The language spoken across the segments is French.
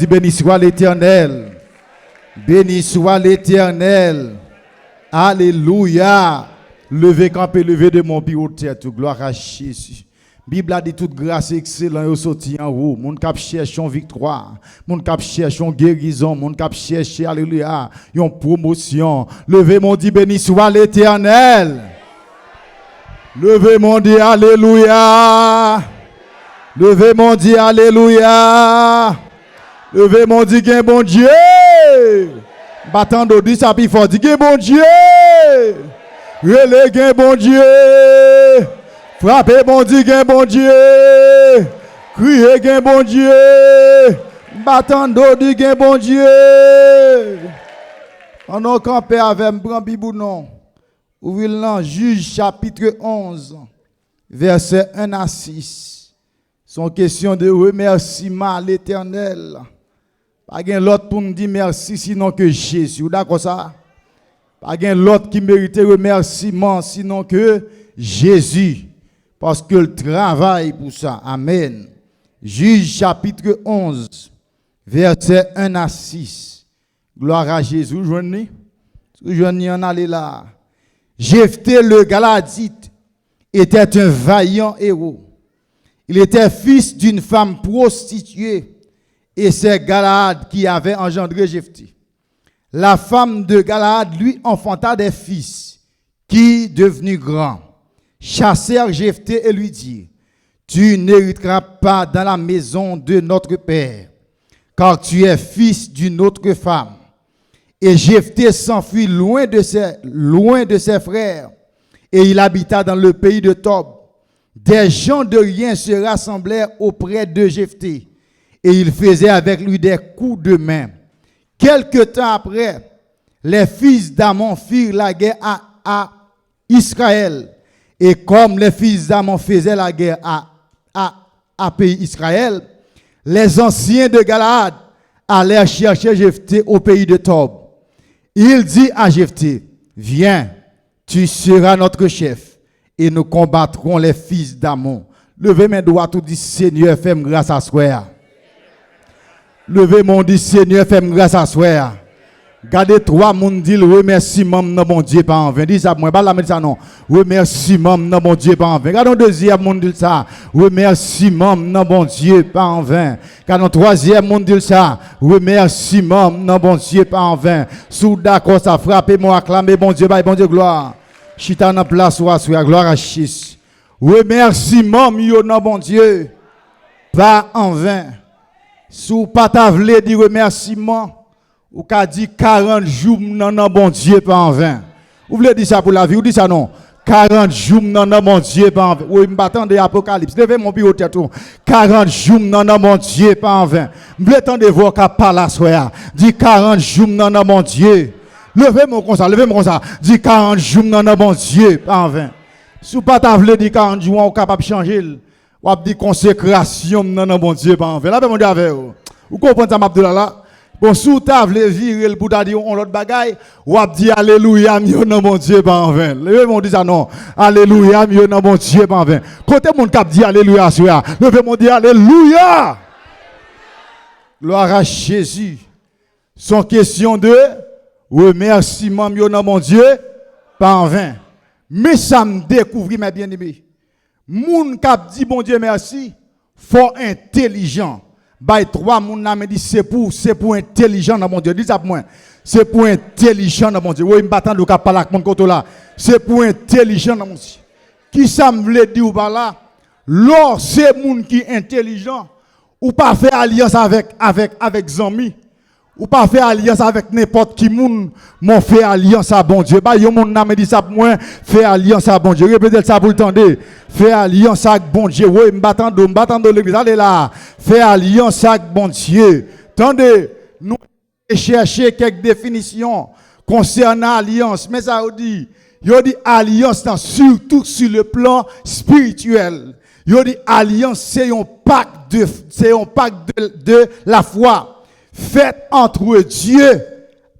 Dis béni soit l'Éternel. Béni soit l'Éternel. Alléluia. Levez campé, levez de mon bureau de terre, tout gloire à Jésus. Bible a dit toute grâce excellente au sorti en haut. Mon cap cherche en victoire. Mon cap cherche en guérison. Mon cap cherche, alléluia, en promotion. Levez mon dit béni soit l'Éternel. Levez mon dit alléluia. Levez mon dit alléluia. Levez mon dit gain bon Dieu. Battant d'odi ça plus fort. Dit gain bon Dieu. Relais gain bon Dieu. Frappez bon Dieu gain bon Dieu. Criez gain bon Dieu. Battant d'odi gain bon Dieu. On a campé avec m'prend Bible non. Ouvrez là Juge chapitre 11 verset 1 à 6. Son question de remerciement à l'Éternel. Pas gain l'autre pour me dire merci sinon que Jésus. D'accord ça? Pas gain l'autre qui mérite remerciement sinon que Jésus. Parce que le travail pour ça. Amen. Juge chapitre 11 verset 1 à 6. Gloire à Jésus. Joignez en aller là. Jephthé le Galadite était un vaillant héros. Il était fils d'une femme prostituée et c'est Galaad qui avait engendré Jephthé. La femme de Galaad lui enfanta des fils qui, devenus grands, chassèrent Jephthé et lui dirent: tu n'hériteras pas dans la maison de notre père, car tu es fils d'une autre femme. Et Jephthé s'enfuit loin de ses frères, et il habita dans le pays de Tob. Des gens de rien se rassemblèrent auprès de Jephthé, et ils faisaient avec lui des coups de main. Quelque temps après, les fils d'Amon firent la guerre à Israël. Et comme les fils d'Amon faisaient la guerre à pays Israël, les anciens de Galaad allèrent chercher Jephthé au pays de Tob. Il dit à Jephthé: viens, tu seras notre chef, et nous combattrons les fils d'Amon. Levez mes doigts, tout dit: Seigneur, fais-moi grâce à soi. Levez mon dit: Seigneur, fais-moi grâce à soi. Gardez trois moun dit remerciement dans mon Dieu pas en vain. Dis ça moi pas la mettre ça non. Remerciement dans mon Dieu pas en vain. Gardons deuxième moun dit ça. Remerciement dans mon Dieu pas en vain. Gardons troisième moun dit ça. Remerciement dans mon Dieu pas en vain. Sous d'accord ça frappez moi acclamer bon Dieu, bon Dieu gloire. Chita dans place ou à gloire à Jésus. Remerciement yo dans bon Dieu pas en vain. Sous pas ta vle dire remerciement. Ou qu'a dit 40 jours non bon Dieu pas en vain. Vous voulez dire ça pour la vie ou dit ça non? 40 jours non bon Dieu pas en vain. Oui, m'attendez Apocalypse. Levez mon bureau tête. 40 jours non bon Dieu pas en vain. M'attendez voir qu'a pas la soya. Dit 40 jours non bon Dieu. Levez mon comme ça, Dit 40 jours non bon Dieu pas en vain. Sous pas ta vle dit 40 jours on capable changer. Ou dit consécration non bon Dieu pas en vain. Là mon Dieu avec vous. Vous comprenez ça m'Abdullah là? Bon, sous table, virer le pour dire on l'autre bagaille, ou a dit alléluia, mieux non mon Dieu pas en vain. Levez mon dit ça non. Alléluia, mieux non mon Dieu pas en vain. Côté mon cap dit alléluia sur là. Levez mon dit alléluia. Gloire à Jésus. Son question de remerciement mieux non mon Dieu pas en vain. Mais ça me découvrit mes bien-aimés. Moun cap dit bon Dieu merci, fort intelligent. Bay trois moun n'a me dit c'est pour intelligent dans mon Dieu. Dis ça pour moi. C'est pour intelligent dans mon Dieu. Oui, m'attend de cap parler avec mon côté là. C'est pour intelligent dans mon Dieu. Qui ça me veut dire ou pas là? Lors c'est moun qui intelligent ou pas faire alliance avec zami. Ou pas faire alliance avec n'importe qui moun, mon fait alliance à bon Dieu. Bah yo moun n'a me dit ça pour moi, fait alliance à bon Dieu. Répétez ça pour le tendre. Fait alliance avec bon Dieu. Oui, m'attend de l'église. Allez là. Fait alliance avec bon Dieu. Tendez, nous chercher quelques définitions concernant alliance, mais ça dit alliance surtout sur le plan spirituel. Yo dit alliance c'est un pacte de la foi. Fait entre Dieu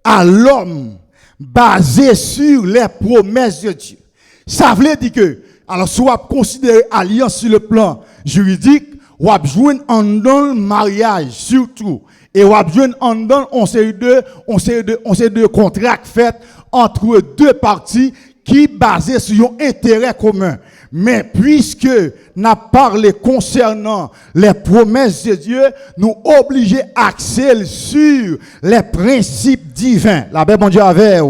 à l'homme, basé sur les promesses de Dieu. Ça veut dire que, alors, soit considérer alliance sur le plan juridique, ou joindre en non mariage, surtout, Et on a besoin en dedans, on sait de contrats faits entre deux parties qui basés sur un intérêt commun. Mais puisque n'a parlé concernant les promesses de Dieu, nous obligés à axer sur les principes divins. La Bible Dieu avec.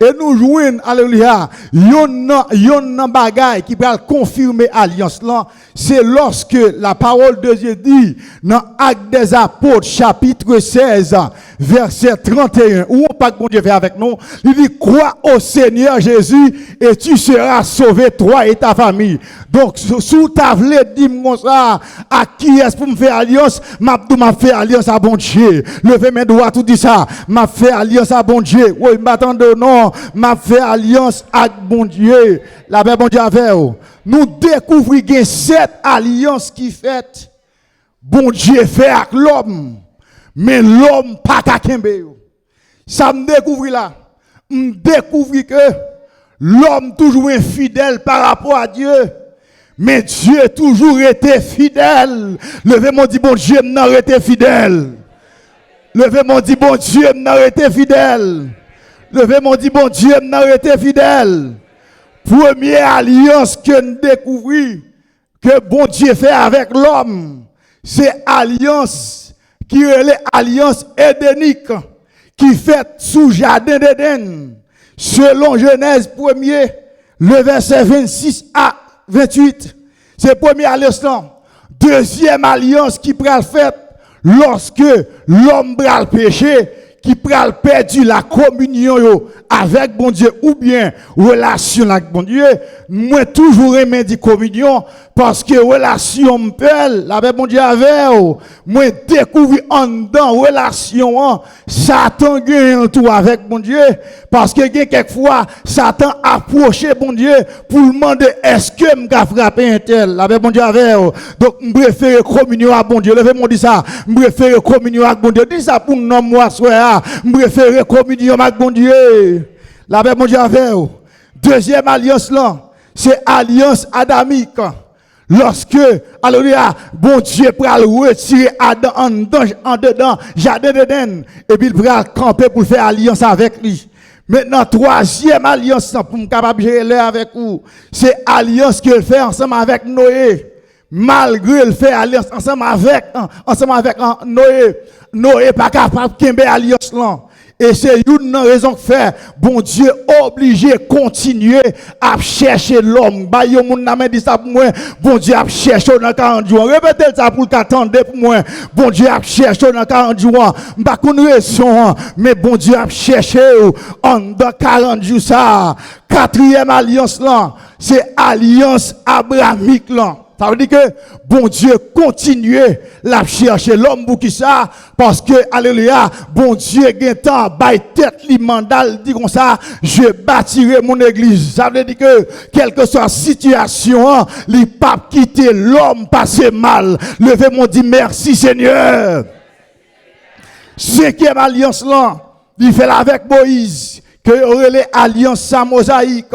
Et nous jouons, alléluia, yon bagay qui va confirmer alliance là, c'est lorsque la parole de Dieu dit dans Actes des Apôtres chapitre 16 verset 31 où on pas que bon Dieu fait avec nous, il dit crois au Seigneur Jésus et tu seras sauvé toi et ta famille. Donc sous ta vle dit moi ça à qui est-ce pour me faire alliance, m'a fait alliance à bon Dieu. Levez mes doigts tout dit ça, m'a fait alliance à bon Dieu. Oui, m'attendez non, m'a fait alliance à bon Dieu. La paix bon Dieu avec vous. Nous découvrons que cette alliance qui fait bon Dieu fait avec l'homme. Mais l'homme pas ta kembe. Ça me découvre là. Me découvre que l'homme toujours infidèle par rapport à Dieu. Mais Dieu toujours été fidèle. Levez-moi dit bon Dieu n'a été fidèle. Levez-moi dit bon Dieu n'a été fidèle. Levez-moi dit bon Dieu n'a été fidèle. Première alliance que nous découvrons que bon Dieu fait avec l'homme, c'est alliance qui est l'alliance édénique qui fait sous jardin d'Éden. Selon Genèse 1er, le verset 26 à 28, c'est première alliance. Deuxième alliance qui pral faite lorsque l'homme pral péché, qui pral perdu la communion avec bon Dieu ou bien relation avec bon Dieu, moi toujours aimé dit communion parce que relation m'pelle, la bon Dieu avec moi découvrir en dedans relation Satan gagne tout avec bon Dieu parce que quelquefois Satan approché bon Dieu pour demander est-ce que m'ga frapper un tel, la bon Dieu avec donc me préfère communion à bon Dieu. Levez-moi dit ça, me préfère communion avec bon Dieu. Dis ça pour non moi soir, me préfère communion avec bon Dieu. La paix mon Dieu avec vous. Deuxième alliance là, c'est alliance adamique. Lorsque, alléluia, bon Dieu pral retirer Adam en dedans, jardin d'Éden, et puis il pral camper pour faire alliance avec lui. Maintenant, troisième alliance pour me capable de gérer avec vous, c'est alliance qu'il fait ensemble avec Noé. Malgré le fait alliance ensemble avec Noé, Noé pas capable de faire alliance là. Et c'est une raison que fait, bon Dieu obligé de continuer à chercher l'homme. Bah, yo moun n'a dit ça pour moi. Bon Dieu a cherché dans 40 jours. Répétez ça pour qu'attendez pour moi. Bon Dieu a cherché dans 40 jours. M'pas connait raison, mais bon Dieu a cherché dans 40 jours ça. Quatrième alliance là, c'est alliance abrahamique là. Ça veut dire que bon Dieu continue à chercher l'homme pour qui ça parce que alléluia bon Dieu gagne temps bail tête li mandat dit comme ça je bâtirai mon église. Ça veut dire que quelle que soit la situation li pas quitter l'homme passer mal. Levez-moi dit merci Seigneur. Cinquième alliance là, il fait avec Moïse que aurait alliance mosaïque.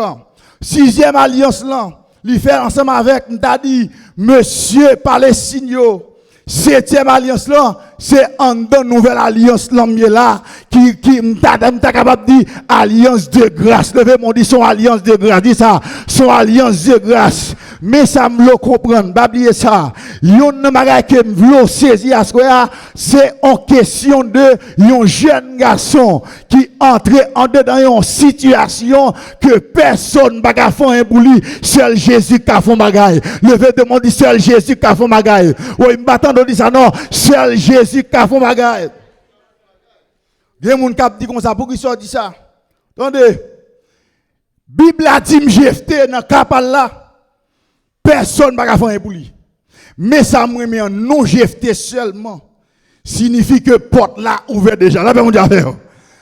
Sixième alliance là, il fait ensemble avec, t'as dit, monsieur Palestinio. Septième alliance là, c'est en deux nouvelle alliance là, qui m'ta capable de dire, alliance de grâce. Levez mon dit son alliance de grâce. Dis ça, son alliance de grâce. Mais ça me le comprendre, pas oublier ça. Yon bagay que m'vlo saisi à ce c'est en question de yon jeune garçon qui entre en dedans une situation que personne pas faire un bouli, seul Jésus qui a fait bagay. Levez de mon dit seul Jésus qui a fait bagay. Oui, m'attend de dire ça non, seul Jésus qui a fait bagay. Gen moun k'ap dit comme ça pour qui soit dit ça. Attendez. Bible a dit m'jefté dans kapal là. Personne ne va faire un pour lui. Mais ça me remet en non jeté seulement. Signifie que porte là ouverte déjà. La paix mon Dieu avec.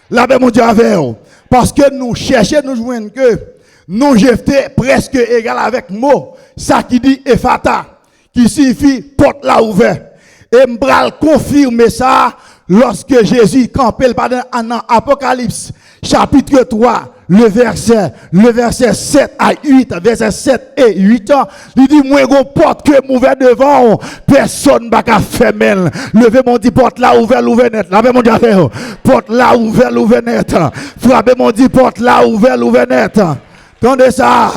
La paix mon Dieu avec. Parce que nous cherchons, nous joignons que non jeté presque égal avec mot. Ça qui dit Ephata. Qui signifie porte là ouverte. Et m'bral confirmer ça lorsque Jésus campait pendant Apocalypse, chapitre 3, le verset 7 à 8, verset 7 et 8, il dit, moi, une porte que m'ouvert devant, personne n'a qu'à fermer. Levez mon dit, porte là, ouvert net. Levez mon dit, porte là, ouvert net. Frappez mon dit, porte là, ouvert net. Tendez ça.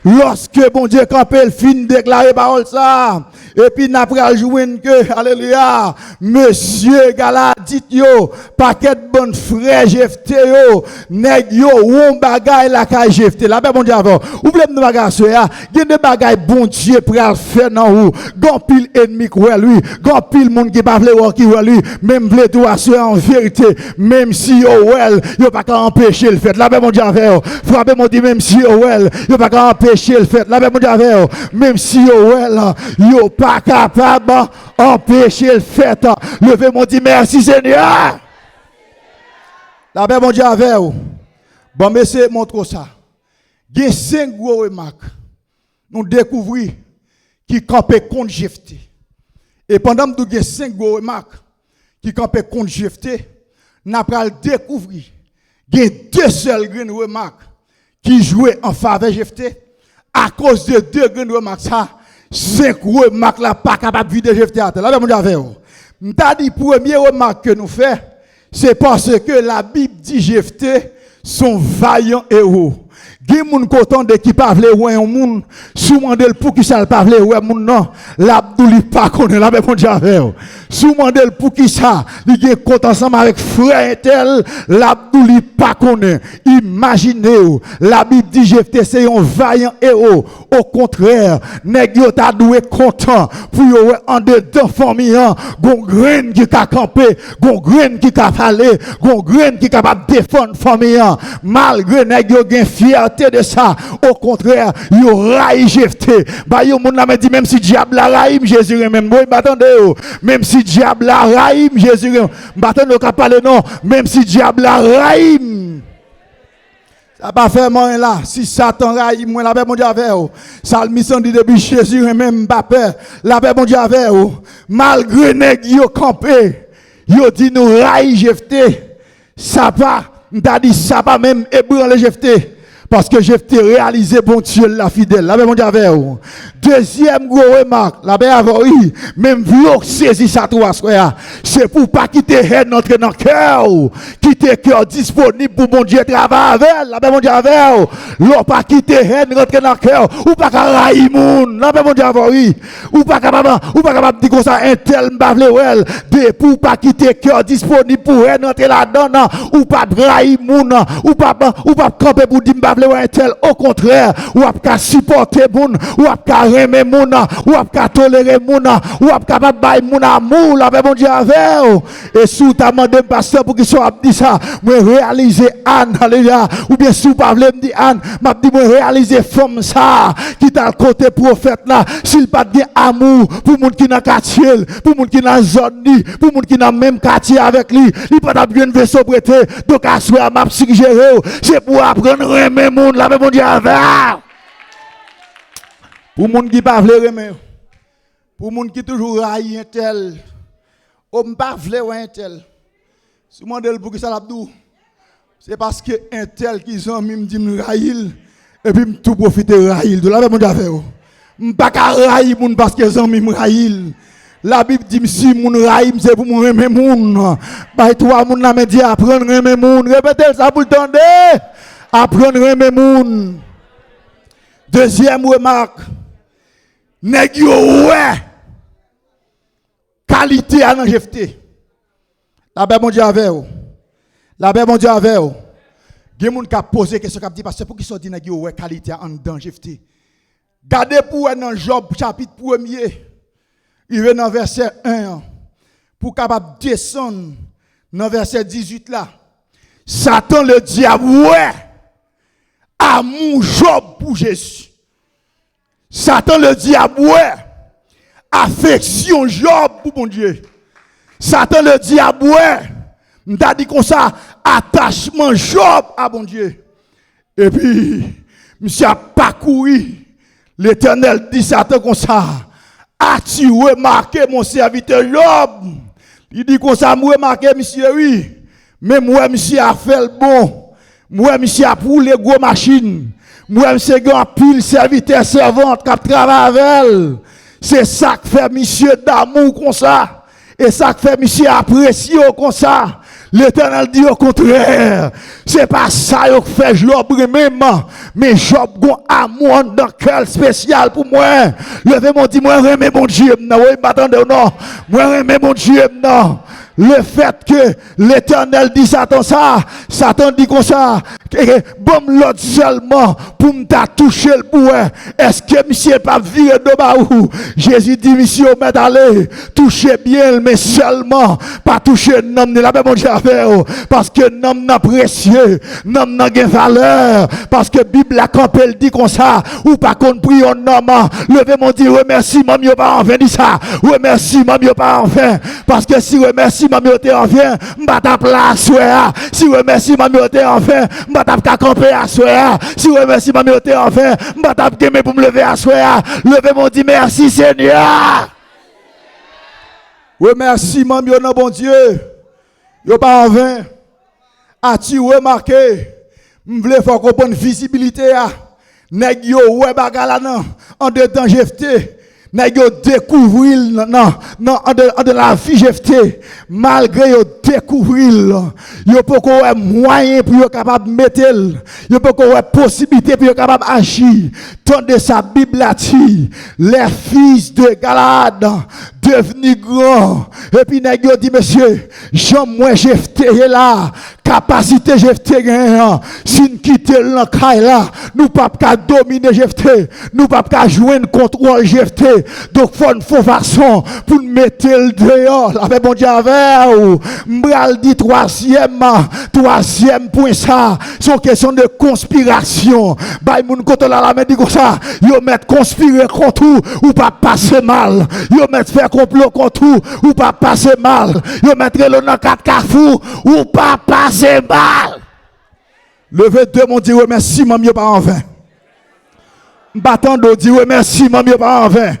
Lorsque bon Dieu campé, il fin déclarer parole ça. Et puis n'a pas joué que, alléluia, monsieur Gala dit yo, paquet bon frère Jefté yo, nèg yo, on bagay la kay Jefté. La bon Dieu avant. Oubliez de bagay ça ya, gen de bagay bon Dieu pral faire nan ou. Gon pile ennemi quoi lui, gon pile monde qui pas vle ou qui lui, même vle toi en vérité, même si yo well, yo pas qu'à empêcher le fait. La bon Dieu avant. Frappez mon dit même si yo well, yo pas qu'à empêcher le fait. La bon Dieu avant. Même si yo well, yo pas capable d'empêcher le fait. Levez mon dit merci Seigneur. La paix mon Dieu avec vous. Bon monsieur montre ça. Il y a 5 gros remarques. Nous découvrons qui campait contre Jefté. Et pendant que nous avons 5 gros remarques qui campait contre Jefté, nous avons découvert qu'il y a 2 seules grandes remarques qui jouaient en faveur de Jefté. À cause de 2 grandes remarques, ça, 5 remarques là pas capable de vider Jefté. Là, mon Dieu avec vous. M'ta dit première remarque que nous faisons, c'est parce que la Bible dit Jefté son vaillant héros. Gen moun content de qui pa vle wè un moun, sou mandel pour qui ça pa vle wè moun non, l'Abdouli pas connaît la bon Dieu avec. Sou mandel pour qui ça, li gen compte ensemble avec frère tel, l'Abdouli pas connaît. Imaginez, la Bible dit Jefté c'est un vaillant héros. Au contraire, nèg yo ta doué content pour yo en dedans famille, gon graine qui ka camper, gon graine qui ka parler, gon graine qui capable défendre famille malgré nèg yo gen fierté de ça. Au contraire, yo raï Jefté. Ba yo moun la dit même si diable la raïm Jésus même moi m'attendez même si diable la raïm Jésus m'attendez ka parler non même si diable la raïm ça pas faire moi là si Satan raïm moi la paix mon Dieu avec Salmiste dit depuis Jésus même pas peur la paix mon Dieu avec malgré nèg yo campé yo dit nous raï Jefté ça pas m'ta dit ça pas même ébranler Jefté. Parce que Jefté réalisé bon Dieu la fidèle. La mon Dieu avec vous. Deuxième gros remarque, la paix avec oui, même vous saisi ça toi frère, c'est pour pas quitter haine notre dans cœur, quitter cœur disponible pour bon Dieu travailler avec, la paix mon Dieu avec vous. L'on pas quitter haine notre dans cœur, ou pas raï moun, la paix mon Dieu avec oui. Ou pas capable dire comme ça un tel m'bavle wel, de pour pas quitter cœur disponible pour haine notre là-dedans, ou pas raï moun, ou pas camper pour dire m'bavle un tel, au contraire, ou pas supporter moun, ou pas aimer moun, ou pas tolérer moun, ou pas capable bailler moun amour, la paix mon Dieu avec. Et sous ta demandé pasteur pour qu'il soit dit ça, moi réaliser Anne, alléluia, ou bien sous pas vle me dire Anne, m'a dit moi réaliser femme ça, qui t'a le côté prophète là, s'il pas de amour pour moun qui dans quartier, pour moun qui dans zone li, pour moun qui dans même quartier avec lui, il pas bien vaisseau prêté, donc à soir m'a suggéré, c'est pour apprendre aimer moun, la paix mon Dieu avec. Pour moun qui pas vle aimer, pour moun qui toujours raille un tel, ou pas vle un tel. Si moi demande pour qui ça l'abdou, c'est parce que un tel qui sont me dit me raille et puis me tout profiter raille. De la paix mon Dieu avec. M'pas ka raille moun parce que sont me raille. La Bible dit si moun raille c'est pour moi aimer moun. Bah toi moun la me dit apprendre aimer moun. Répétez ça pour tendre. Apprendre aimer moun. Deuxième remarque. Nèg yo ouais. Qualité à Jefté. La paix mon Dieu avec vous. La paix mon Dieu avec vous. Gen moun ka poser question ka dit parce que pour qui sont dit nèg yo ouais qualité en dedans Jefté. Gardez pour dans Job chapitre 1er. Il est dans verset 1 pour capable descendre dans verset 18 là. Satan le diable ouais amour Job pour Jésus. Satan le diable ouais affection Job pour mon Dieu. Satan le diable ouais m'ta dit comme ça attachement Job à bon Dieu. Et puis monsieur a parcouru l'Éternel dit Satan comme ça. As-tu remarqué mon serviteur Job? Il dit comme ça, moi remarqué monsieur oui, mais moi monsieur a fait le bon. Moi monsieur a pour les gros machines. Moi monsieur grand pile serviteur servante qui travaille avec elle. C'est ça qui fait monsieur d'amour comme ça. Et ça qui fait monsieur apprécier comme ça. L'Éternel dit au contraire, c'est pas ça qui fait Job même, mais Job a un amour dans quel spécial pour moi. Levez-moi, dis-moi, remets mon Dieu, non, oui, m'attendez, non, moi, remets mon Dieu, non. Le fait que l'Éternel dit Satan ça, Satan dit comme ça, bon l'autre seulement pour me toucher le bois. Est-ce que monsieur pas viré de bas ou? Jésus dit monsieur met aller, touchez bien mais seulement pas toucher l'homme de la même parce que l'homme n'a précieux, l'homme n'a gain valeur parce que Bible la camp elle dit comme ça ou pas qu'on prie un homme. Levez mon Dieu remercie maman yo pas enfin dit ça. Remercie maman yo pas enfin parce que si remercie maman yo te enfin, m'pa ta place ouais. Si remercie maman yo te enfin, m'pa ta camper à soir. Si remercie maman yo te enfin, m'pa ta gagner pour me lever à soir. Levez mon Dieu merci Seigneur. Remercie maman yo non bon Dieu. Yo pas en vain. As-tu remarqué? M'vle faut comprendre visibilité a. Nèg yo ouais bagala nan en dedans Jephté. Nèg yo découvrir non en la vie Jephté malgré yo découvrir yo pas ko moyen pour yo capable mettre yo pas ko possibilité pour yo capable agir tant de sa Bible a dit les fils de Galad devenus grands et puis nèg yo dit monsieur Jean moi Jephté là capacité Jephté gagne si nous quitter l'encaille là nous pas ka dominer Jephté nous pas ka joindre contrôle Jephté donc faut une façon pour mettre le dehors avec bon Dieu avec ou m'bral dit troisième point ça c'est question de conspiration bay moun koto la main dit comme ça yo mettre conspirer contre ou pas passer mal yo mettre faire complot contre ou pas passer mal yo mettre le dans quatre carrefour ou pas passer mal. Levez deux mon Dieu remercie maman yo pas en vain. M'battant de dire remercie maman yo pas en vain.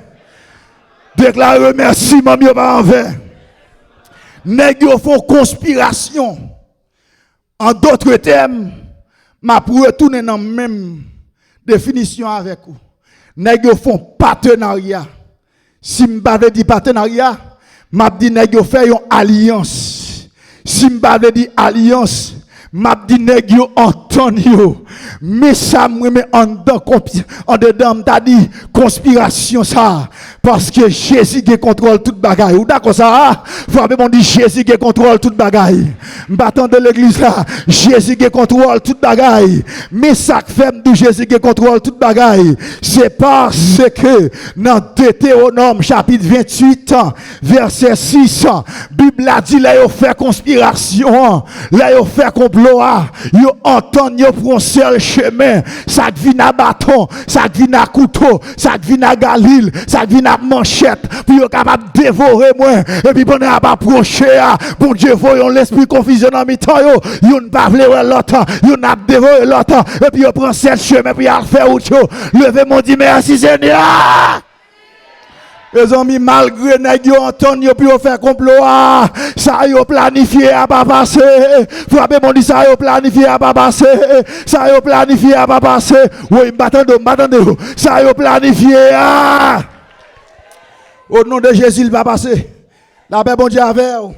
Déclare remercie maman yo pas en vain. Nèg yo font conspiration. En d'autres termes, m'a pour retourner dans même définition avec vous. Nèg yo font partenariat. Si m'bave dit partenariat, m'a dit nèg yo fait une alliance. Si m'bave dit alliance, m'a dit nèg yo entend yo. Mais ça me met en dedans m'ta dit conspiration ça parce que Jésus qui contrôle toute bagaille. Ou d'accord ça? Faut bon dit Jésus qui contrôle toute bagaille. M'battant de l'église là, Jésus qui contrôle toute bagaille. Mais ça fait de Jésus qui contrôle toute bagaille, c'est parce que dans Deutéronome chapitre 28 verset 6, Bible a dit là yo fait conspiration, là yo fait complot, yo entend yo pour un seul chemin, ça vient à bâton, ça vient à couteau, ça vient à galil, ça vient à manchette, pour yo capable dévorer moi, et puis pendant à approcher, bon Dieu voyons l'esprit confusion en mi-temps yo ne pas vouloir l'autre, yo n'a dévorer l'autre, et puis yo prend cette chemin puis il faire autre chose. Levez mon Dieu merci Seigneur. Les amis, malgré nèg yo entendre yo puis yo faire complot, ça yo planifié à pas passer. Frappez mon dit ça yo planifié à pas passer. Ça yo planifié à pas passer. Oui, m'attendez, ça yo planifié au nom de Jésus il va passer. La paix bon Dieu avec vous.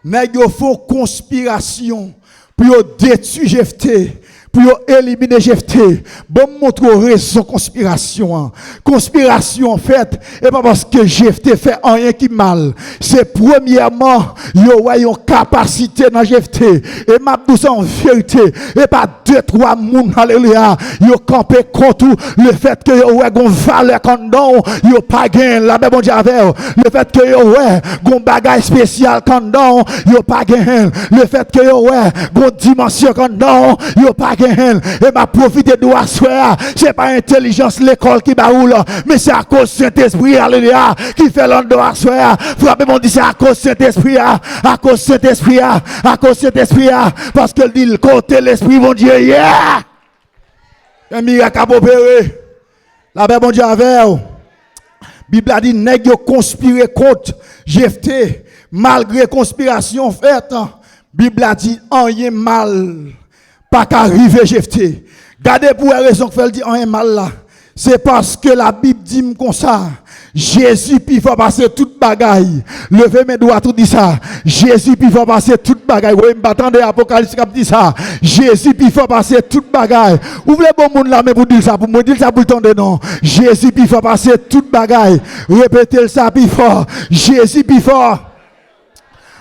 Nèg yo font conspiration pour yo détruire Jephté. Pour éliminer Jephté, bon montre raison conspiration. Conspiration en fait, et pas parce que Jephté fait rien qui mal. C'est premièrement, yo a une capacité dans Jephté. Et m'a dit en vérité, et pas deux, trois moun, alléluia, yo campé contre le fait que yo a une valeur condom, yo pas gain, la même bon Dieu avec le fait que yo a une bagage spécial condom, yo pas gain, le fait que yo a une dimension condom, yo pas et m'a profité de asseoir, c'est pas intelligence l'école qui baoule, mais c'est à cause Saint-Esprit, alléluia, qui fait l'endroit asseoir. Frappez mon dit c'est à cause Saint-Esprit, à cause Saint-Esprit, à cause Saint-Esprit, parce que dit le côté l'Esprit, mon Dieu, yeah! Un miracle à opérer. La paix, mon Dieu, avec vous. Bible a dit, nèg yo conspiré contre Jephté. Malgré conspiration faite, Bible a dit rien mal pas qu'arriver Jephté. Gardez pour la raison que fait dit rien mal là. C'est parce que la Bible dit comme ça. Jésus puis va passer toute bagaille. Levez mes doigts tout dit ça. Jésus puis va passer toute bagaille. Oui, m'attendez Apocalypse qui dit ça. Jésus puis va passer toute bagaille. Ouvrez bon monde là mais pour dire ça pour moi dire ça pour tendre non. Jésus puis va passer toute bagaille. Répétez ça puis fort. Jésus puis fort.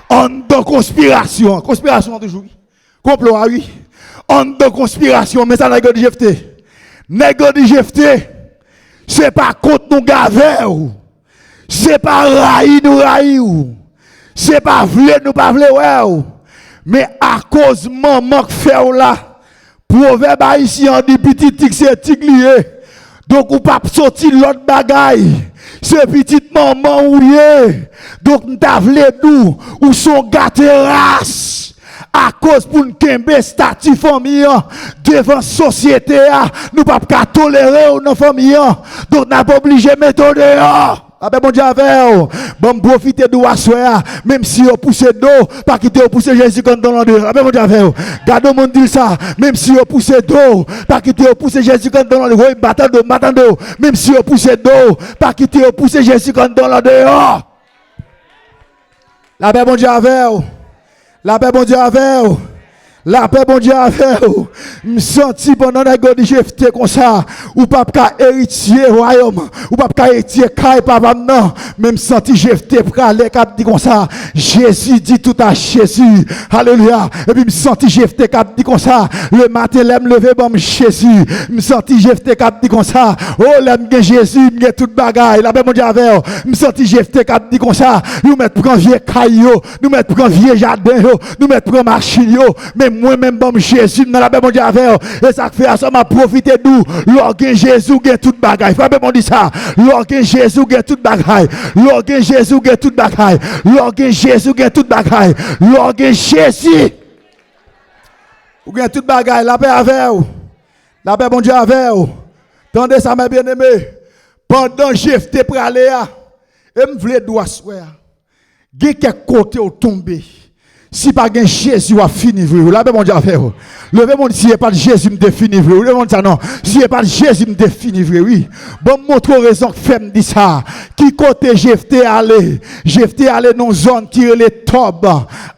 En de conspiration. Conspiration toujours. Complot oui. En de conspiration mais ça n'a pas de Jephté. Nègre de Jephté. C'est pas contre nous gaver ou. C'est pas raï nous raï ou. C'est pas vle nous pas vle ou. Mais à cause maman qui fait ou là. Proverbe haïtien dit petit tic c'est tic lié. Donc ou pas sorti l'autre bagaille. C'est petite maman ou yé. Donc nous ta vle nous ou son gâté race. À cause pour nous kembe statut famille devant société nous pas tolérer nos familles donc n'a pas obligé mettre dehors. Ah ben bon Dieu avec bon profiter de assoir même si on pousse d'eau pas quitter pousser Jésus quand dans l'endroit. Ah ben bon Dieu avec garde mon dit ça même si on pousse d'eau pas quitter pousser Jésus quand dans l'endroit m'attendez même si on pousse d'eau pas quitter pousser Jésus quand dans l'endroit. La paix bon Dieu avec la paix bon Dieu avec vous. La paix bon Dieu avec vous. Me senti pendant la guerre de Jephté comme ça. Ou pas qu'à héritier royaume. Ou pas qu'à héritier caille papa non. Même senti Jephté pralé cap dit comme ça. Jésus dit tout à Jésus. Alléluia. Et puis me senti Jephté cap dit comme ça. Le matin l'aime lever bon Jésus. Me senti Jephté cap dit comme ça. Oh l'aime Jésus, me tout bagaille. La paix bon Dieu avec vous. Me senti Jephté cap dit comme ça. Nous mettre prendre vieux caillou, nous mettre prendre vieux jardin, nous mettre prendre machine mais moi-même, bon Jésus, dans la paix, mon Dieu, avec et ça fait à ça, m'a profité d'où, lorsque Jésus gagne toute bagaille. Frère, mon dit ça, lorsque Jésus gagne toute bagaille, lorsque Jésus gagne toute bagaille, lorsque Jésus gagne toute bagaille, lorsque Jésus, vous gagnez toute bagaille, la paix avec vous, la paix, mon Dieu, avec vous. Tendez ça, mes bien-aimés, pendant Jephté pour aller, et me voulais doigt souhait, il y a quelques côtés où tomber. Si pas gen Jésus a fini vrai, là mon Dieu a fait. Levez mon si pas Jésus me défini vrai. Levez mon ça non. Si pas Jésus me défini vrai, oui. Bon montre raison que fait me dit ça. Qui côté Jephté allé? Jephté allé dans zone qui est les Tob.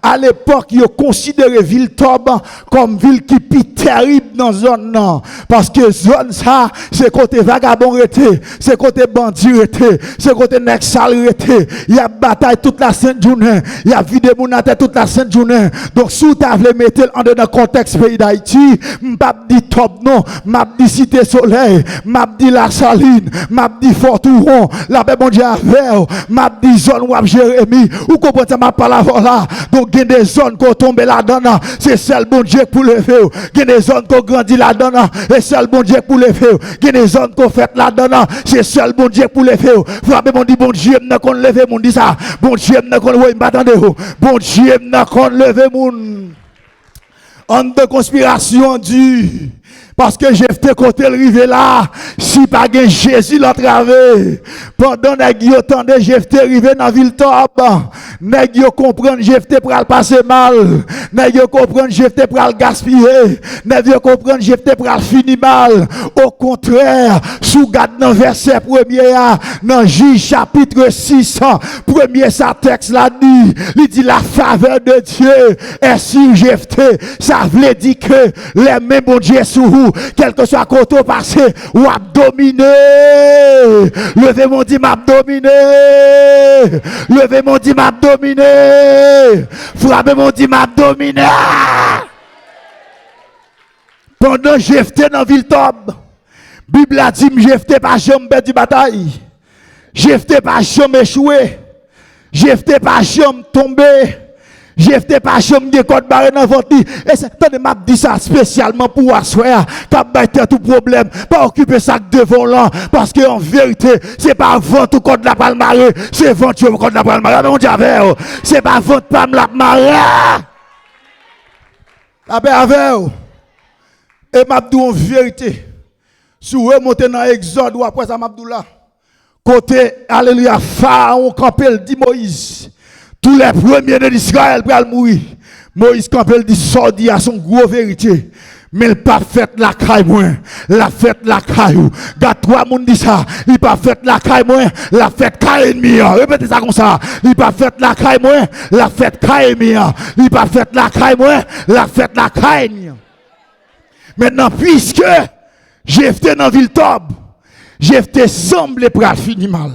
À l'époque, il considéré ville Tob comme ville qui plus terrible dans zone non parce que zone ça c'est côté vagabond rété, c'est côté bandit rété, c'est côté nèg sale rété. Il y a bataille toute la sainte journée, il y a vidé mon tête toute la sainte journée. Donc sous ta vle mettre en dans contexte pays d'Haïti, m'pa dit Top non, m'a dit Cité Soleil, m'a dit La Saline, m'a dit Fort-Touron, la paix bon Dieu avec, m'a dit zone ou Jérémie, ou comprenez ça m'a pas là voilà. Donc il y a des zones qu'on tombe là-dedans, c'est seul bon Dieu pour lever. Il y a des zones qu'on grandit là-dedans, c'est seul bon Dieu pour lever. Il y a des zones qu'on fait là-dedans, c'est seul bon Dieu pour lever. Frappez mon dit bon Dieu n'a qu'on lever mon dit ça. Bon Dieu n'a qu'on lever, m'attendez. Bon Dieu n'a qu'on lever mon. En de conspiration du. Parce que Jephté côté rivé là, si pas gen Jésus l'entravé, pendant nèg yo tande Jephté rivé dans ville Tob, nèg yo comprendre Jephté pral passer mal, nèg yo comprendre Jephté pral gaspiller, nèg yo comprendre Jephté pral finir mal. Au contraire, sous garde dans verset premier dans Juge chapitre 6, premier sa texte là dit, il dit la faveur de Dieu est sur Jephté. Ça veut dire que les mêmes bon Dieu sur vous, quel que soit côté passé, ou a dominé. Levez mon dit m'a dominé. Levez mon dit m'a dominé. Frappez mon dit m'a dominé. Pendant Jephté dans ville Tob, Bible a dit Jephté pas jamais perdu bataille. Jephté pas jamais échoué. Jephté pas jamais tombé. Jephté pas jamais de code barré dans votre lit. Et c'est attendez m'a dit ça spécialement pour asseoir qu'a battre tout problème, pas occuper ça devant là parce que en vérité, c'est pas vent tout code la palmaré, c'est vent tout code la palmaré. Mon Dieu avec, c'est pas vent pas la marée. La paix avec. Et m'a dit en vérité, si vous remontez dans Exode ou après ça m'a dit là, côté alléluia Pharaon campé dit Moïse Tous les premiers d'Israël pour mourir. Moïse Campbell dit sorti à son gros vérité. Mais il pas fait la caille moins, la fête la caille. Gars trois monde dit ça, il pas fait la caille moins, la fête caille ennemi. Répétez ça comme ça. Il pas fait la caille moins, la fête caille ennemi. Il pas fait la caille moins, la fête la caille ennemi. Maintenant puisque Jephté dans ville Tob, Jephté semble pour finir mal.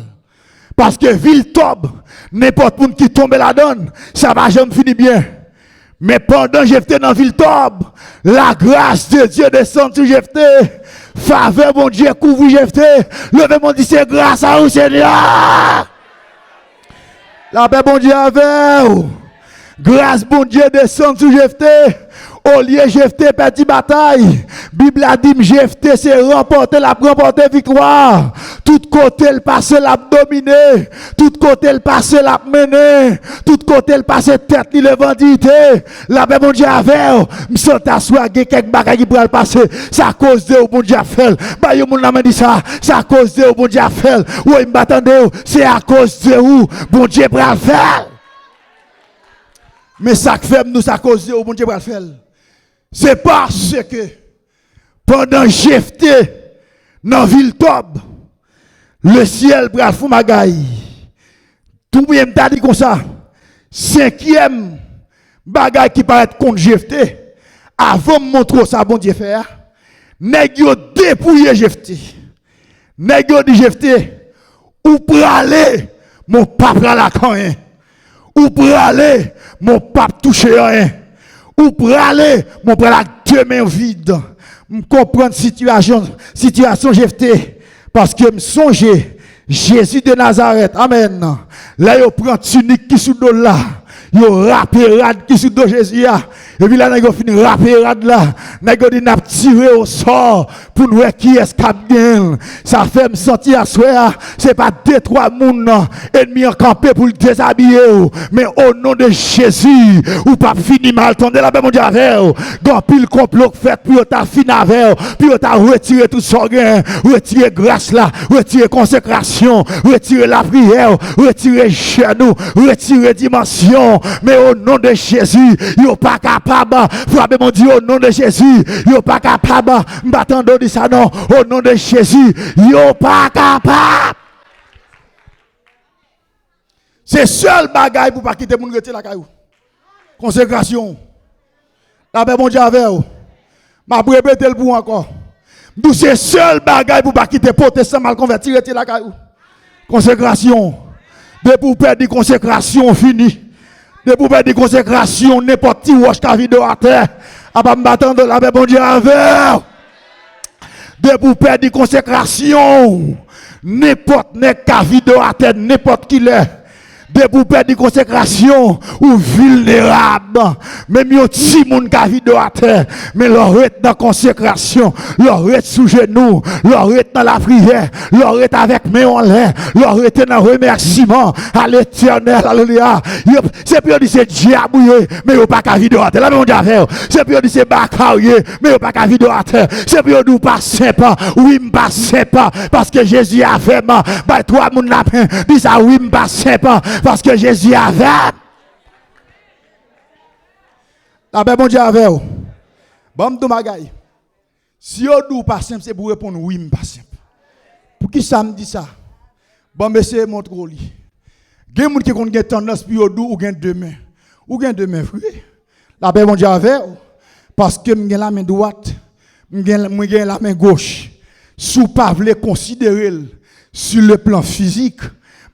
Parce que ville Tob, n'importe où qui tombe la donne, ça va jamais finir bien. Mais pendant que j'étais dans la ville Tob, la grâce de Dieu descend sur Jephté. Faveur, mon Dieu, couvre Jephté. Levez mon Dieu, c'est grâce à vous, Seigneur. La paix, mon Dieu, avec vous. Grâce, mon Dieu, descend sur Jephté. Au lieu Jephté perdit bataille. Bible a dit Jephté c'est remporter victoire. Tout côté le passé l'a dominé. Tout côté le passé l'a mené. Tout côté le passé tête li le vendité. La paix mon Dieu avec. M'sent assoir quelques bagages qui pour le passer. C'est à cause de bon Dieu fait. Bah yo moun n'a dit ça. C'est à cause de bon Dieu fait. Oui m'attendez. C'est à cause de où bon Dieu pour le faire. Mais ça fait nous ça cause de bon Dieu pour le faire. C'est parce que pendant Jephté dans la ville Tob, le ciel pral fou magaï. Tout bien m'ta dit comme ça. Cinquième bagaille qui paraît contre Jephté, avant de montrer ça bon Dieu faire, nèg yo dépouiller Jephté. Nèg yo dit Jephté, ou praler mon pape la rien. Ou praler mon pape toucher rien. Ou praler mon père la deux mains vides. Je comprends situation Jephté parce que me songe Jésus de Nazareth. Amen. Là yo prend tunique qui sous dos là. Yo rappé rad qui sous dos Jésus a. Et puis là yo fini rappé rad là. Nèg dit n'a tiré au sort pour nous qui est cap bien. Ça fait me sentir à soir, c'est pas deux trois monde ennemi en campé pour le déshabiller mais au nom de Jésus ou pas fini mal tendez la paix mon Dieu avec. Gon pile complot fait pour ta fini avec, puis ta retirer tout ça gain, retirer grâce là, retirer consécration, retirer la prière, retirer genou, retirer dimension. Mais au nom de Jésus, yo pas capable. Frapper mon Dieu au nom de Jésus. Yo pas capable. M'attendons dit ça non. Au nom de Jésus, yo pas capable. C'est seul bagaille pour pas quitter moun rete la caillou. Consécration. La paix mon Dieu avec vous. M'a répéter le pour encore. D'où c'est seul bagaille pour pas quitter protestant mal converti rete la caillou. Consécration. De pour perdre consécration fini. De pour perdre consécration n'importe qui roche ta vidéo à terre. A pas m'attendre la paix bon Dieu avec. De pour perdre consécration n'importe n'est qu'à vidéo à terre n'importe qui l'est. De pour perdre consécration ou vulnérable. Même yon ti moun ka vidéo à terre. Mais leur est dans consécration. Leur est sous genoux. Leur est dans la prière. Leur est avec main en l'air. Leur est dans remerciement à l'éternel. Alléluia. C'est plus dit c'est diabouillé. Mais yon pas ka vidéo à terre. La même on dit avec. C'est plus dit c'est bakaouye. Mais yon pas ka vidéo à terre. C'est plus dit pas sympa. Oui m'pas sympa. Parce que Jésus a fait ma. Bah toi moun la peine. Dis ça oui m'pas sympa. Parce que Jésus avait. La paix bon Dieu avec vous. Bon m'dou magaï. Si vous dou pas simple, c'est pour répondre oui, m'pas simple. Pour qui ça me dit ça? Bon monsieur montre lui. Gen moun qui kon gen tendance puis vous dou ou gen deux mains. Ou gen deux mains frère. La paix bon Dieu avec vous. Parce que m'gen la main droite, m'gen la main gauche. Sous pas vle considérer sur le plan physique.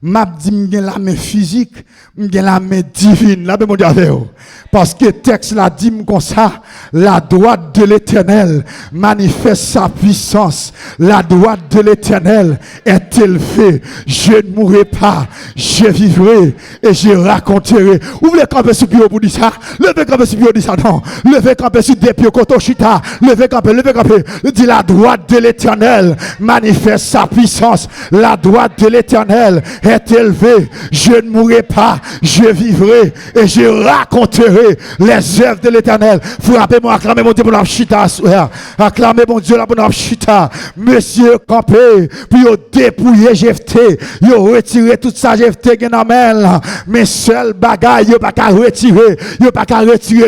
M'a dit m'gen la main physique, m'gen la main divine. La paix mon Dieu avec vous. Parce que texte la dit comme ça, la droite de l'Éternel manifeste sa puissance. La droite de l'Éternel est élevée. Je ne mourrai pas, je vivrai et je raconterai. Ouvrez camper sur pied pour dire ça. Levez camper sur pied pour dire ça non. Levez camper sur des pieds kotoshita. Levez camper. Dit la droite de l'Éternel manifeste sa puissance. La droite de l'Éternel est est élevé. Je ne mourrai pas, je vivrai et je raconterai les œuvres de l'Éternel. Frappez-moi, acclamez mon Dieu pour la chita. Acclamez mon Dieu pour la chita. Monsieur campé, puis dépouiller Jephthé, yo retirer toute sa Jephthé qui n'a même. Mais seul bagaille, yo pas qu'à retirer,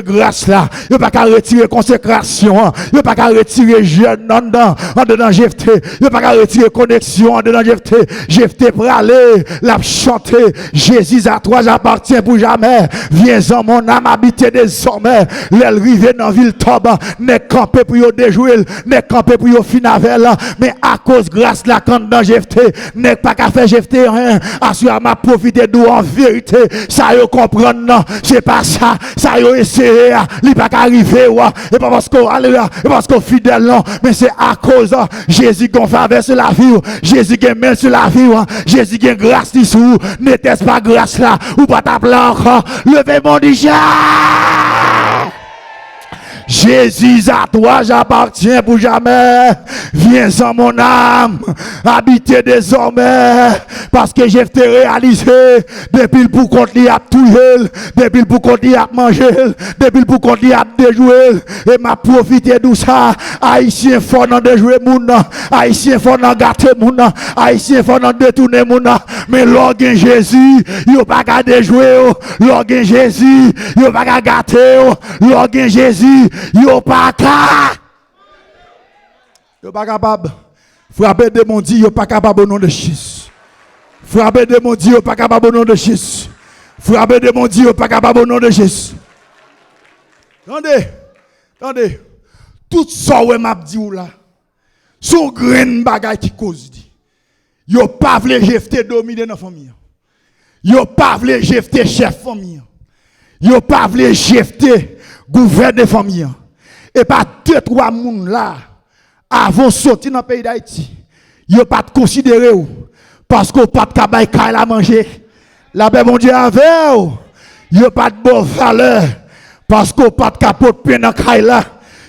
grâce là, yo pas qu'à retirer consécration, yo pas qu'à retirer jeune en dedans Jephthé, yo pas qu'à retirer connexion en dedans Jephthé. Jephthé pour aller, la chanter, Jésus à toi j'appartiens pour jamais. Viens en mon âme habiter désormais. L'elle rive dans ville tobe, n'est campé pour yo déjouer, n'est campé pour yo finavel, mais à cause grâce la quand dans Jephthé, n'est pas qu'à faire Jephthé rien, assure m'a profiter d'où en vérité, ça yo comprendre non, c'est pas ça, ça yo essayer, il pas qu'à arriver et pas parce qu'on alléluia, et parce qu'on fidèle non, mais c'est à cause Jésus qu'on faveur sur la vie, Jésus qui met sur la vie, Jésus qui grâce dessous, n'était-ce pas grâce là, ou pas ta encore, levez mon déjà. Jésus à toi j'appartiens pour jamais. Viens en mon âme, habiter désormais, parce que j'ai fait réaliser depuis pour qu'on l'y a tué, depuis pour qu'on l'y a mangé, depuis pour qu'on l'y a déjoué, et m'a profité de ça. Haïtien fort dans déjouer moun, Haïtien fort dans gâter moun, Haïtien fort dans détourner moun, mais l'organe Jésus, yo pas qu'à déjouer, l'organe Jésus, yo pas qu'à gâter, l'organe Jésus, yo pas qu'à. Yo pas capable. Frapper de mon Dieu, yo pas capable au nom de Jésus. Frapper de mon Dieu, yo pas capable au nom de Jésus. Frapper de mon Dieu, yo pas capable au nom de Jésus. Attendez. Tout ça ouais m'a dit ou là. Son grain bagay qui cause dit. Yo pas vle Jephthé dominer dans famille. Yo pas vle Jephthé chef famille. Yo pas vle Jephthé gouverner famille. Et pas deux trois moun là avant sortir dans le pays d'Haïti. Yo pas te considérer parce qu'on pas de cabay kay à manger. La paix mon Dieu avec yo pas de bonne valeur parce qu'on pas de capote pain dans kay là.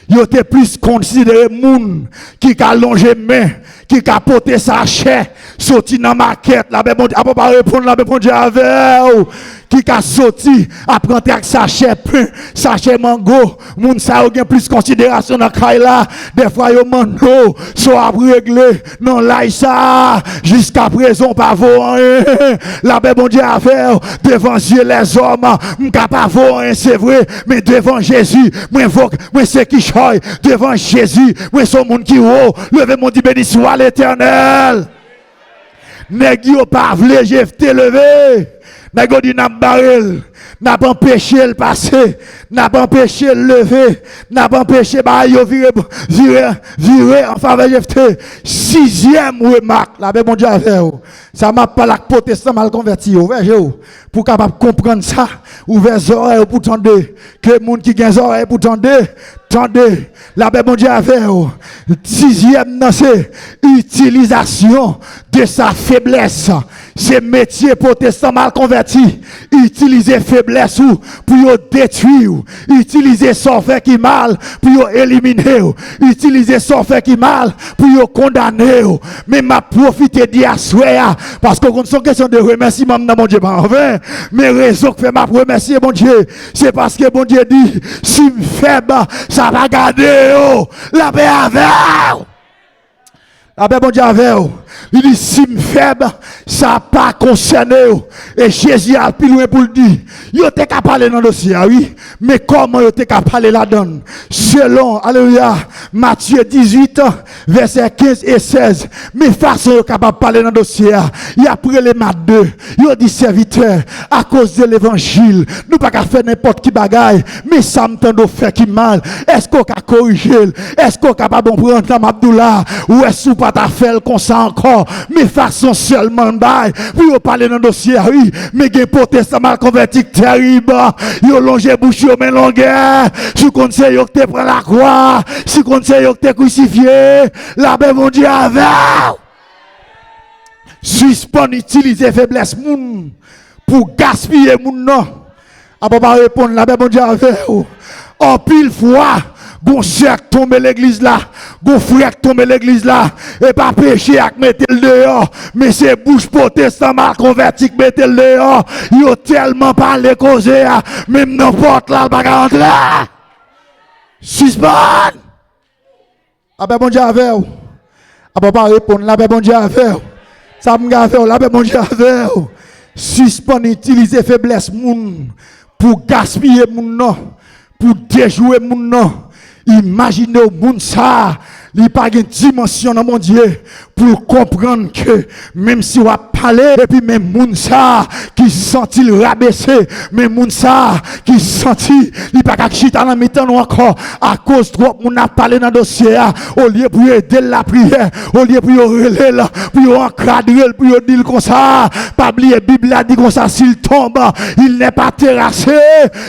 Yo te plus considéré moun qui a longé main, qui a porté sa chair, sorti dans la maquette, la paix mon Dieu, pas répondre la paix mon Dieu avec qui a sorti après avec sa chair pain, sa chair mango, moun sa yo gen plus considération dans kay là, des fois yo mando soit réglé non là ça jusqu'à présent pas voir la paix mon Dieu avec devant Dieu les hommes, m'ka pas voir c'est vrai, mais devant Jésus, moi c'est qui choy devant Jésus, moi son monde qui haut, levez mon Dieu béni soit l'Éternel. Nèg yo pas vle Jephthé levé. Nèg yo dit n'a barrel, n'a pas empêché le passer, n'a pas empêché le lever, n'a pas empêché ba yo virer en faveur de Jephthé. Sixième remarque, la bon Dieu avec vous. Ça m'a pas la protestant mal converti, ouvert pour capable comprendre ça, ouvert les oreilles pour tendre que les monde qui gagne les oreilles pour tendez, la paix mon Dieu avec vous. Sixième, c'est utilisation de sa faiblesse. C'est métier protestant mal converti. Utiliser faiblesse pour détruire. Utiliser son fait qui mal pour éliminer. Utiliser son fait qui mal pour condamner. Mais m'a profité d'y soir parce que c'est une question de remerciement dans mon Dieu. Mais raison que fait m'a remercier mon Dieu, c'est parce que mon Dieu dit si me faible, ça va garder la paix avec. La paix bon Dieu avec vous. Il dit si me faible, ça n'a pas concerné. Et Jésus a plus loin pour le dire. Yo te ka parler dans le dossier, oui. Mais comment yo te ka parler là-dedans? Selon, alléluia, Matthieu 18, versets 15 et 16. Mais façon yo capable parler dans le dossier. Il y a pris les mat 2. Yo dit serviteur, à cause de l'évangile, nous pas qu'à faire n'importe qui bagaille. Mais ça me tente de faire qui mal. Est-ce qu'on a corrigé? Est-ce qu'on est capable de prendre dans Abdullah? Ou est-ce qu'on pas ta faire comme ça encore? Mais façon seulement bail pour parler dans le dossier, oui. Mais il y a un protestant mal converti terrible. Yo longe bouche yo men longueur. Si qu'on sait yo te prend la croix, si qu'on sait yo te crucifié, la paix mon Dieu avec. Suspend utiliser faiblesse moun pour gaspiller moun non. A pas répondre la paix mon Dieu avec. En pile fois, gon sœur tombe l'église là, gon frère tombe l'église là, et pas péché à mettre le dehors, mais c'est bouche protestant mal converti qui mette le dehors, yo tellement parlé causé, même n'importe là, pas rentrer là. Suspend. Ah ben bon Dieu avec vous. Ah ben pas répondre là, ben bon Dieu avec vous. Ça me gave là, ben bon Dieu avec vous. Suspend utiliser faiblesse moun pour gaspiller moun non, pour déjouer moun non. Imaginez au monde ça, il n'y a pas de dimension dans mon Dieu pour comprendre que même si on va parler, et puis même monde ça qui sentit le rabaisser, même monde ça qui sentit, il n'y a pas de chita dans le temps encore à cause de trop on a parlé dans le dossier, au lieu pour aider la prière, au lieu pour relayer là, pour encadrer, pour dire comme ça, pas oublier la Bible a dit comme ça, s'il tombe, il n'est pas terrassé,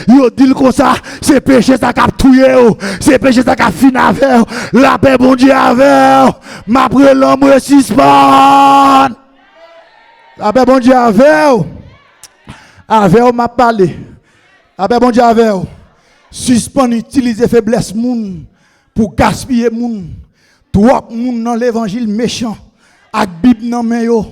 il dit comme ça, c'est péché ça qui a tué, c'est péché ça qui a fini avec, la paix bon Dieu avec, ma prière l'homme suspend. La paix bon Dieu avec m'a parlé. La paix bon Dieu avec. Suspend utiliser faiblesse moun pour gaspiller moun. Trop moun dans l'évangile méchant. Ak Bible nan men yo,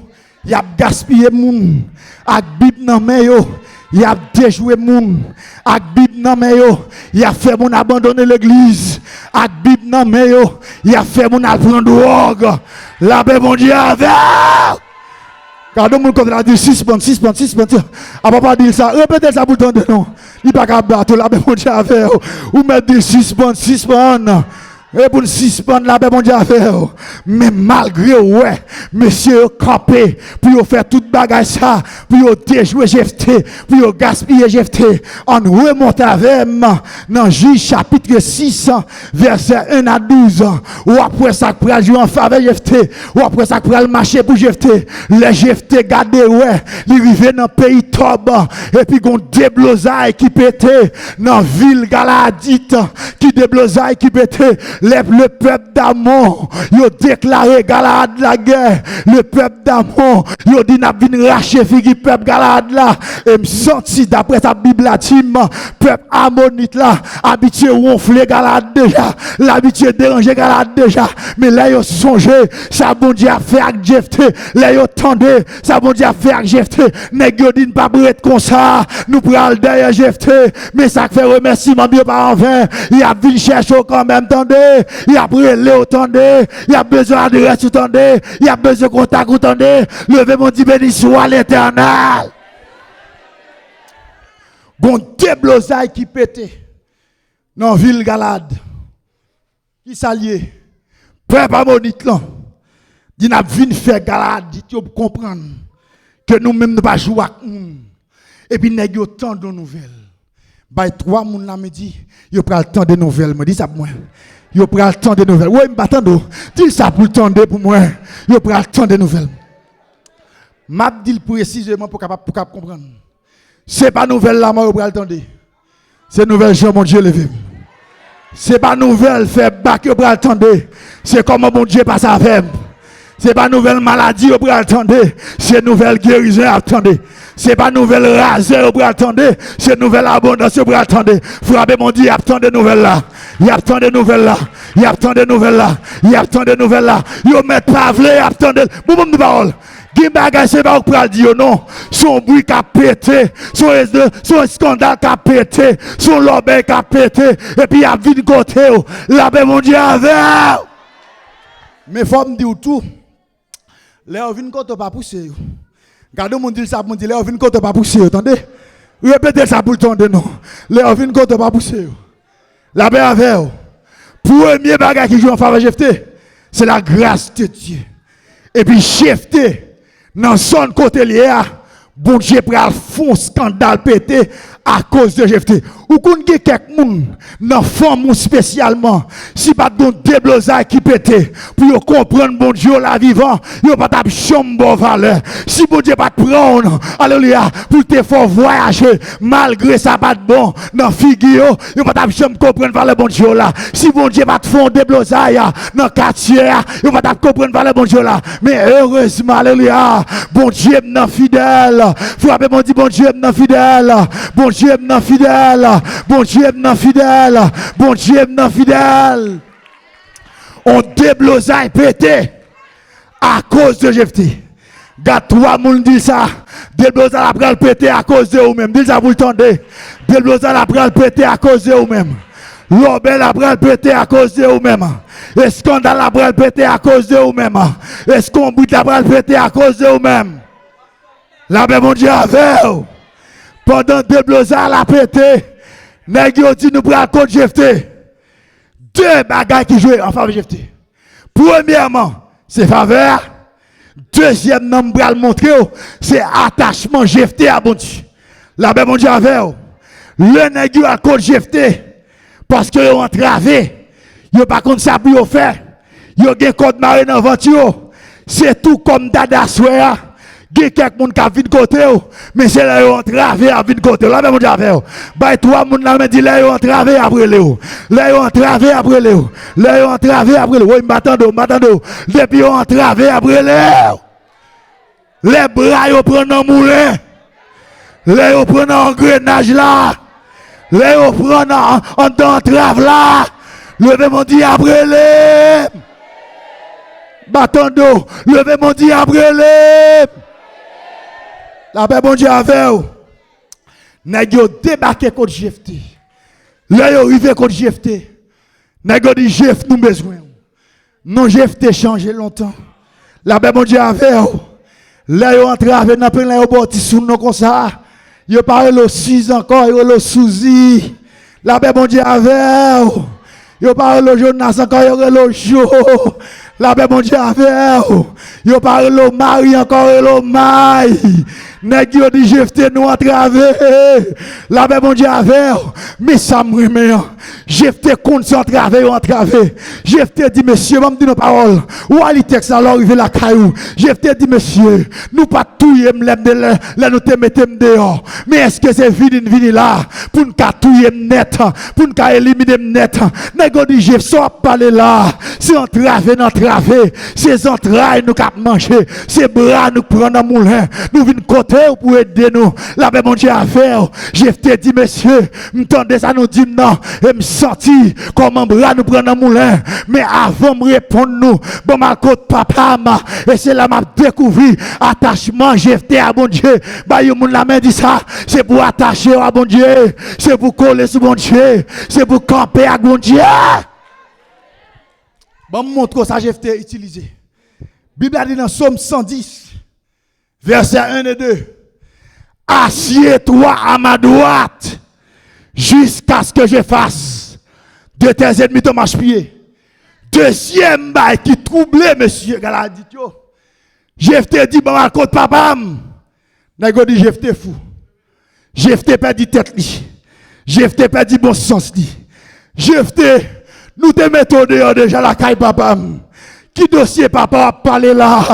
y a gaspillé moun. Ak Bible nan men yo, y a déjoué moun. Ak Bible nan men yo, y a fait moun abandonner l'église. Ak Bible nan men yo, y a fait moun prendre drogue. La paix bon Dieu avec. Quand on me a dit suspend. A pas dire ça, répétez ça pour tendre non. Il pas qu'à battre la paix bon Dieu avec. Ou mettre dit suspend. Et pour suspendre la paix bon Dieu avec. Mais malgré ouais, monsieur campé pour faire toute bagage ça, pour déjouer GFT, pour gaspiller GFT, on remonte avec dans Juge chapitre 6 verset 1 à 12. Ou après ça pour jouer en faveur GFT, ou après ça pour marcher pour GFT. Les GFT gardé ouais, ils arrivent dans pays Tob et puis gon déblosaille qui pétait dans ville Galadite, qui déblosaille qui pétait. Le peuple d'Amon, il a déclaré Galade la guerre. Le peuple d'Amon, il a dit n'a vinn racher figi peuple Galade là. Et me senti d'après sa Bible la team, peuple Amonite là, habitué ronfler Galade déjà, l'habitué déranger Galade déjà. Mais là il a songé, ça bon Dieu a fait avec Jephthé. Là il a tendu, ça bon Dieu a fait avec Jephthé. Nèg yo dit pas brûler comme ça, nous pral derrière Jephthé. Mais ça fait remerciement Dieu par en vain. Il a vinn chercher quand même tendez. Il a brûlé autant il a besoin de reste autant il a besoin de contact autant levez mon Dieu béni soit l'Éternel. Bon déblosaille qui pétait dans ville Galade qui s'allié peuple amonite là dit n'a vinn faire Galade dit pour comprendre que nous même ne pas jouer avec nous et puis nèg yo tant de nouvelles bay trois moun là me dit yo pral tant de nouvelles me dit ça pour moi. Yo pral tant de nouvelles. Oui, m'attendons. Dis ça pour tendre pour moi. Yo pral tant de nouvelles. M'a dit précisément pour capable comprendre. C'est pas nouvelle là moi yo pral tendre. C'est nouvelle Jean mon Dieu levé. C'est pas nouvelle fait bac yo pral tendre. C'est comment mon Dieu passe avec. C'est pas nouvelle maladie yo pral tendre. C'est nouvelle guérison attendez. C'est pas nouvelle raser pour attendre, c'est nouvelle abondance pour attendre. Frappez mon Dieu, attendez nouvelles là. Il attend des nouvelles là. Il attend des nouvelles là. Il attend des nouvelles là. Yo met pas vle, attendez. Bon de parole. Qui bagage c'est pas pour dire non. Son bruit qui a pété, son scandale qui a pété, son lobby qui a pété et puis il a vite côté la paix mon Dieu avec. Mais faut me dire tout. Là on vient côté pas pousser. Gardez mon dit ça pour dire, là, on vient côté pas pousser, attendez. Répétez ça pour le temps de non. Là, on vient côté pas pousser. La paix avec vous. Premier bagage qui joue en faveur de Jephthé, c'est la grâce de Dieu. Et puis, Jephthé, dans son côté lié, bon Dieu pral fond scandale pété à cause de Jephthé. Ou qu'on get quelques moun dans femme spécialement si pas don déblosaille qui pété pour comprendre bon Dieu la vivant, yo pas t'a chambre valeur. Si bon Dieu pas prendre alléluia pour te faire voyager malgré ça pas de bon dans figure, yo pas t'a chambre comprendre valeur bon Dieu là. Si bon Dieu pas te fond déblosaille dans quartier, yo pas t'a comprendre valeur bon Dieu là. Mais heureusement alléluia, bon Dieu m'en fidèle. Frappez mon dit bon Dieu m'en fidèle. Bon Dieu m'en fidèle. Bon Dieu m'en fidèle. Bon Dieu m'en fidèle. On déblosaille pété à cause de Jephté. Gars, trois moun dit ça. Déblosaille la pral pété à cause de vous-même. Dis ça vous le tendez. Déblosaille la pral pété à cause de vous-même. L'obel la pral pété à cause de vous-même. Et scandale la pral pété à cause de vous-même. Et scombrit la pral pété à cause de vous-même. La paix mon Dieu avec vous. Pendant déblosaille la pété, nèg yo dit nous pral contre Jephté. Deux bagages qui jouent en faveur de Jephté. Premièrement, c'est faveur. Deuxièmement, je vais le montrer, c'est attachement Jephté à bon Dieu. La paix mon Dieu avec vous. Le nèg a contre Jephté parce que yo entravé. Yo pas contre ça pour faire. Yo gen code maré dans venture. C'est tout comme Dada Soya. Gen quelques moun ka vinn côté mais c'est là yo entravé à vinn côté. La paix mon Dieu avec vous. Bay trois moun la men dit là yo entravé après le. Là yo entravé après le. Là yo entravé après le. Oui, m'attendo. Depuis yo entravé après le. Les bras yo prennent un moulin. Les yo prennent un engrenage là. Les yo prennent un entrave là. Levez mon Dieu après les. Batando. Levez mon Dieu après les. La paix bon Dieu avec vous. Nèg yo débarqué contre Jephté. Là yo arrivé contre Jephté. Nèg yo dit Jephté nous besoin. Non Jephté changé longtemps. La paix bon Dieu avec vous. Là yo entravé dans plein yo boti sous nous comme ça. Yo parle le 6 encore, yo le souzi. La paix bon Dieu avec vous. Yo parle le Jonas encore, yo le Jo. La paix bon Dieu avec vous. Yo parle le Marie encore, le Maï. Nèg yo di Jephté nous entravé. La paix bon Dieu avec vous. Mais ça me remet. Jephté compte s'entravé ou entravé. Jephté dit monsieur, m'a dit nos paroles. Ou ali texte alors arrivé la caillou. Jephté dit monsieur, nous pas touyer m'lem de là nous te mettem dehors. Mais est-ce que c'est vini là pour nous touyer net, pour nous éliminer net. Nèg dit Jephté soit parler là. C'est entravé. C'est entrailles nous cap manger. C'est bras nous prendre dans moulin. Nous vinn côté pour aider nous. La paix mon Dieu à faire. Jephté dit monsieur, m'tendez ça nous dit non et me senti comment bras nous prendre dans moulin. Mais avant me répondre nous, bon ma côte papa et c'est là m'a découvert attachement Jephté à bon Dieu. Bah yo moun la main dit ça, c'est pour attacher à bon Dieu, c'est pour coller sur bon Dieu, c'est pour camper à bon Dieu. Bon montre ça Jephté utilisé. Bible a dit dans Somme 110 verset 1 et 2. Assieds-toi à ma droite jusqu'à ce que je fasse de tes ennemis ton marche-pied. Deuxième bail qui troublait monsieur Galadit. Jephté dit bon à côté papa. N'a dit Jephté fou. Jephté perdu tête li. Jephté perdu bon sens li. Jephté nous te mettons dehors déjà la caille papa. Qui dossier papa a parlé là?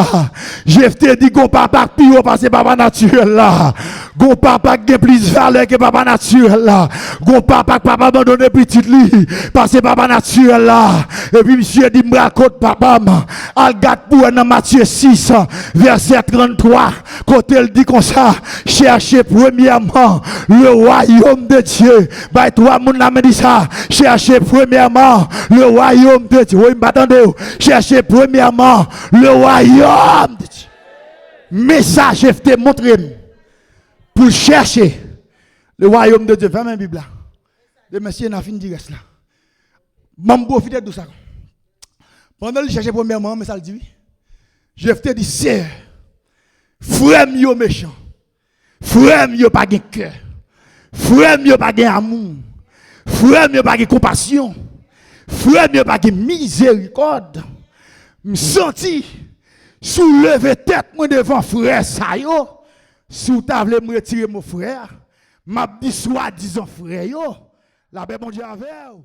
Jephté dit gon papa pire parce que papa naturel là. Gon papa qui a plus valeur que papa naturel là. Gon papa abandonné petit li parce que papa naturel là. Et puis monsieur dit me raconte papa al gade pour dans Matthieu 6 verset 33 côté il dit comme ça cherchez premièrement le royaume de Dieu. Bah toi moun la dit ça cherchez premièrement le royaume de Dieu. Oui m'attendez cherchez premièrement le royaume de Dieu. Message Jephté montré pour chercher le royaume de Dieu. Fais ma Bible là. Le monsieur n'a fini de dire là. M'en profiter de ça. Pendant qu'il cherchait premièrement, mais ça le dit oui. Jephté dit c'est frère yo méchant. Frère yo pas de cœur. Frère yo pas de amour. Frère yo pas de compassion. Frère yo pas de miséricorde. Me senti soulever tête moi devant frère ça yo. Si vous voulez me retirer mon frère, m'a dit soi-disant frère yo. La paix mon Dieu avec vous.